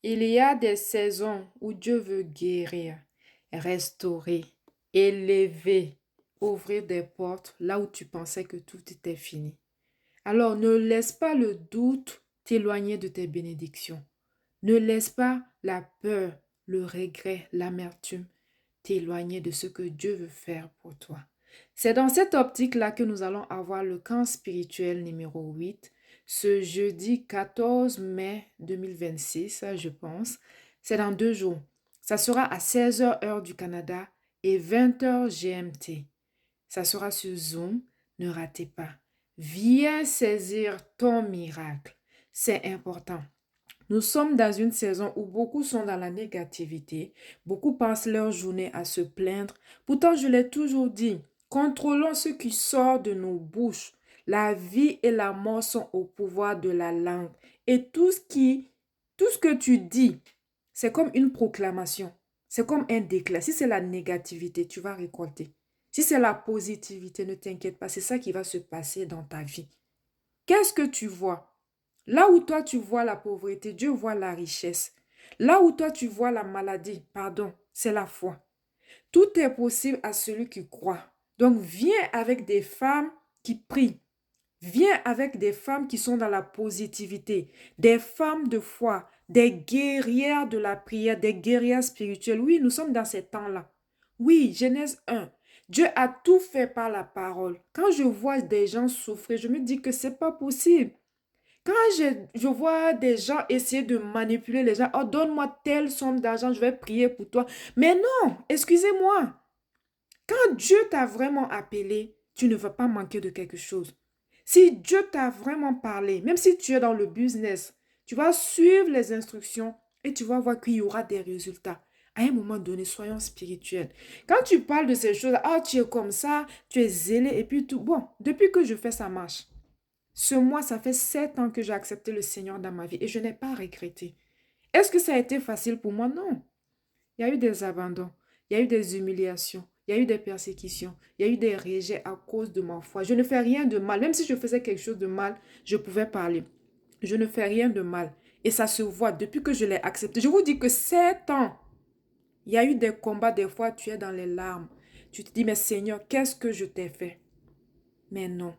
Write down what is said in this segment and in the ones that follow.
Il y a des saisons où Dieu veut guérir, restaurer, élever, ouvrir des portes là où tu pensais que tout était fini. Alors ne laisse pas le doute t'éloigner de tes bénédictions. Ne laisse pas la peur, le regret, l'amertume t'éloigner de ce que Dieu veut faire pour toi. C'est dans cette optique-là que nous allons avoir le camp spirituel numéro 8 ce jeudi 14 mai 2026, je pense. C'est dans 2 jours. Ça sera à 16 h heure du Canada et 20 h GMT. Ça sera sur Zoom. Ne ratez pas. Viens saisir ton miracle. C'est important. Nous sommes dans une saison où beaucoup sont dans la négativité, beaucoup passent leur journée à se plaindre. Pourtant, je l'ai toujours dit, contrôlons ce qui sort de nos bouches. La vie et la mort sont au pouvoir de la langue. Et tout ce que tu dis, c'est comme une proclamation. C'est comme un déclat. Si c'est la négativité, tu vas récolter. Si c'est la positivité, ne t'inquiète pas, c'est ça qui va se passer dans ta vie. Qu'est-ce que tu vois? Là où toi tu vois la pauvreté, Dieu voit la richesse. Là où toi tu vois la maladie, pardon, c'est la foi. Tout est possible à celui qui croit. Donc viens avec des femmes qui prient. Viens avec des femmes qui sont dans la positivité, des femmes de foi, des guerrières de la prière, des guerrières spirituelles. Oui, nous sommes dans ces temps-là. Oui, Genèse 1. Dieu a tout fait par la parole. Quand je vois des gens souffrir, je me dis que c'est pas possible. Quand je vois des gens essayer de manipuler les gens, oh, donne-moi telle somme d'argent, je vais prier pour toi. Mais non, excusez-moi. Quand Dieu t'a vraiment appelé, tu ne vas pas manquer de quelque chose. Si Dieu t'a vraiment parlé, même si tu es dans le business, tu vas suivre les instructions et tu vas voir qu'il y aura des résultats. À un moment donné, soyons spirituels. Quand tu parles de ces choses, ah, tu es comme ça, tu es zélé et puis tout. Bon, depuis que je fais ça marche. Ce mois, ça fait 7 ans que j'ai accepté le Seigneur dans ma vie et je n'ai pas regretté. Est-ce que ça a été facile pour moi? Non. Il y a eu des abandons, il y a eu des humiliations, il y a eu des persécutions, il y a eu des rejets à cause de ma foi. Je ne fais rien de mal. Même si je faisais quelque chose de mal, je pouvais parler. Je ne fais rien de mal. Et ça se voit depuis que je l'ai accepté. Je vous dis que 7 ans, il y a eu des combats, des fois tu es dans les larmes. Tu te dis, mais Seigneur, qu'est-ce que je t'ai fait? Mais non.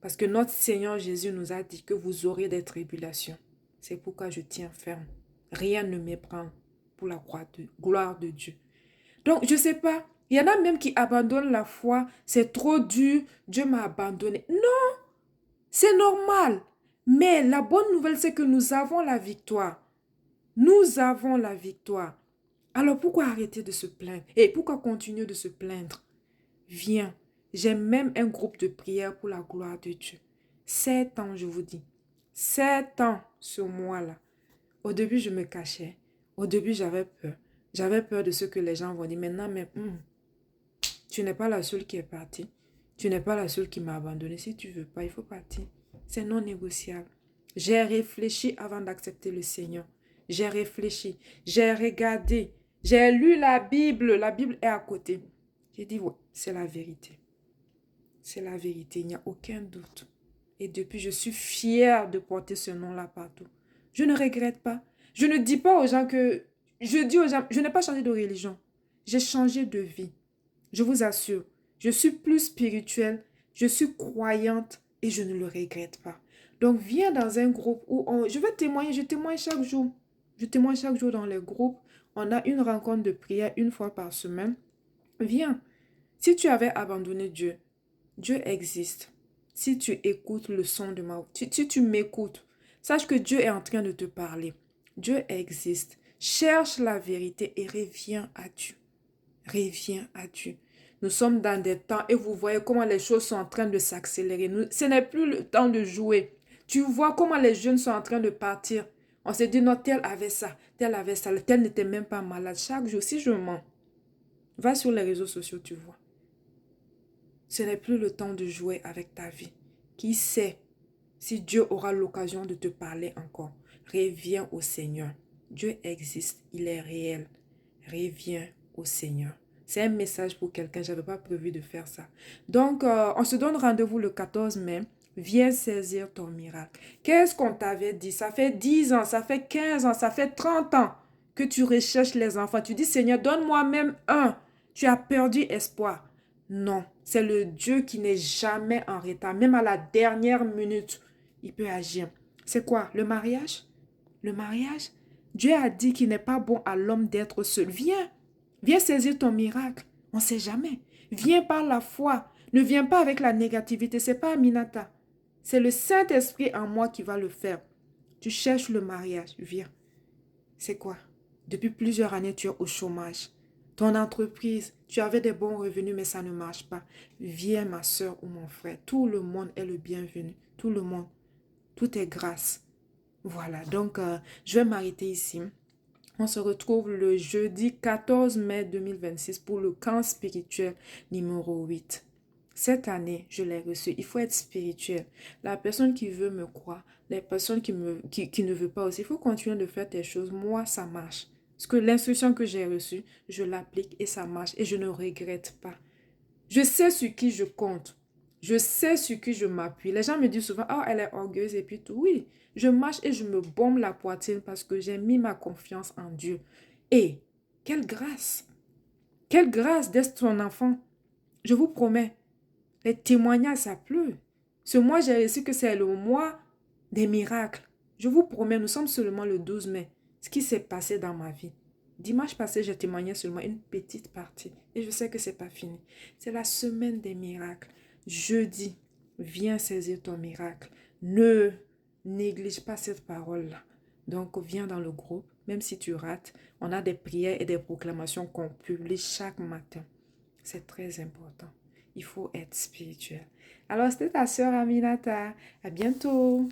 Parce que notre Seigneur Jésus nous a dit que vous aurez des tribulations. C'est pourquoi je tiens ferme. Rien ne m'ébranle pour la gloire de Dieu. Donc, je ne sais pas. Il y en a même qui abandonnent la foi. C'est trop dur. Dieu m'a abandonné. Non, c'est normal. Mais la bonne nouvelle, c'est que nous avons la victoire. Nous avons la victoire. Alors, pourquoi arrêter de se plaindre? Et pourquoi continuer de se plaindre? Viens. J'ai même un groupe de prière pour la gloire de Dieu. 7 ans, je vous dis. 7 ans ce mois-là. Au début, je me cachais. Au début, j'avais peur. J'avais peur de ce que les gens vont dire. Maintenant, mais tu n'es pas la seule qui est partie. Tu n'es pas la seule qui m'a abandonné. Si tu veux pas, il faut partir. C'est non négociable. J'ai réfléchi avant d'accepter le Seigneur. J'ai réfléchi. J'ai regardé. J'ai lu la Bible. La Bible est à côté. J'ai dit, ouais, c'est la vérité. C'est la vérité. Il n'y a aucun doute. Et depuis, je suis fière de porter ce nom-là partout. Je ne regrette pas. Je ne dis pas aux gens que... Je dis aux gens, je n'ai pas changé de religion. J'ai changé de vie. Je vous assure, je suis plus spirituelle, je suis croyante et je ne le regrette pas. Donc, viens dans un groupe où je vais témoigner, je témoigne chaque jour. Je témoigne chaque jour dans les groupes. On a une rencontre de prière une fois par semaine. Viens. Si tu avais abandonné Dieu, Dieu existe. Si tu écoutes le son de ma voix, si tu m'écoutes, sache que Dieu est en train de te parler. Dieu existe. Cherche la vérité et reviens à Dieu. Reviens à Dieu. Nous sommes dans des temps et vous voyez comment les choses sont en train de s'accélérer. Ce n'est plus le temps de jouer. Tu vois comment les jeunes sont en train de partir. On se dit non, tel avait ça, tel n'était même pas malade. Chaque jour, si je mens, va sur les réseaux sociaux, tu vois. Ce n'est plus le temps de jouer avec ta vie. Qui sait si Dieu aura l'occasion de te parler encore. Reviens au Seigneur. Dieu existe, il est réel. Reviens au Seigneur. C'est un message pour quelqu'un, je n'avais pas prévu de faire ça. Donc, on se donne rendez-vous le 14 mai, Viens saisir ton miracle. Qu'est-ce qu'on t'avait dit? Ça fait 10 ans, ça fait 15 ans, ça fait 30 ans que tu recherches les enfants. Tu dis, Seigneur, donne-moi même un. Tu as perdu espoir. Non, c'est le Dieu qui n'est jamais en retard. Même à la dernière minute, il peut agir. C'est quoi? Le mariage? Le mariage? Dieu a dit qu'il n'est pas bon à l'homme d'être seul. Viens, viens saisir ton miracle. On ne sait jamais. Viens par la foi. Ne viens pas avec la négativité. Ce n'est pas Aminata. C'est le Saint-Esprit en moi qui va le faire. Tu cherches le mariage. Viens. C'est quoi? Depuis plusieurs années, tu es au chômage. Ton entreprise, tu avais des bons revenus, mais ça ne marche pas. Viens, ma soeur ou mon frère. Tout le monde est le bienvenu. Tout le monde. Tout est grâce. Voilà, donc je vais m'arrêter ici. On se retrouve le jeudi 14 mai 2026 pour le camp spirituel numéro 8. Cette année, je l'ai reçu. Il faut être spirituel. La personne qui veut me croire, les personnes qui ne veulent pas aussi, il faut continuer de faire tes choses. Moi, ça marche. Parce que l'instruction que j'ai reçue, je l'applique et ça marche et je ne regrette pas. Je sais sur qui je compte. Je sais sur qui je m'appuie. Les gens me disent souvent, oh, elle est orgueilleuse et puis tout. Oui, je marche et je me bombe la poitrine parce que j'ai mis ma confiance en Dieu. Et quelle grâce! Quelle grâce d'être son enfant. Je vous promets, les témoignages, ça pleut. Ce mois, j'ai réussi que c'est le mois des miracles. Je vous promets, nous sommes seulement le 12 mai. Ce qui s'est passé dans ma vie. Dimanche passé, j'ai témoigné seulement une petite partie. Et je sais que ce n'est pas fini. C'est la semaine des miracles. Jeudi, viens saisir ton miracle. Ne néglige pas cette parole-là. Donc, viens dans le groupe. Même si tu rates, on a des prières et des proclamations qu'on publie chaque matin. C'est très important. Il faut être spirituel. Alors, c'était ta sœur Aminata. À bientôt.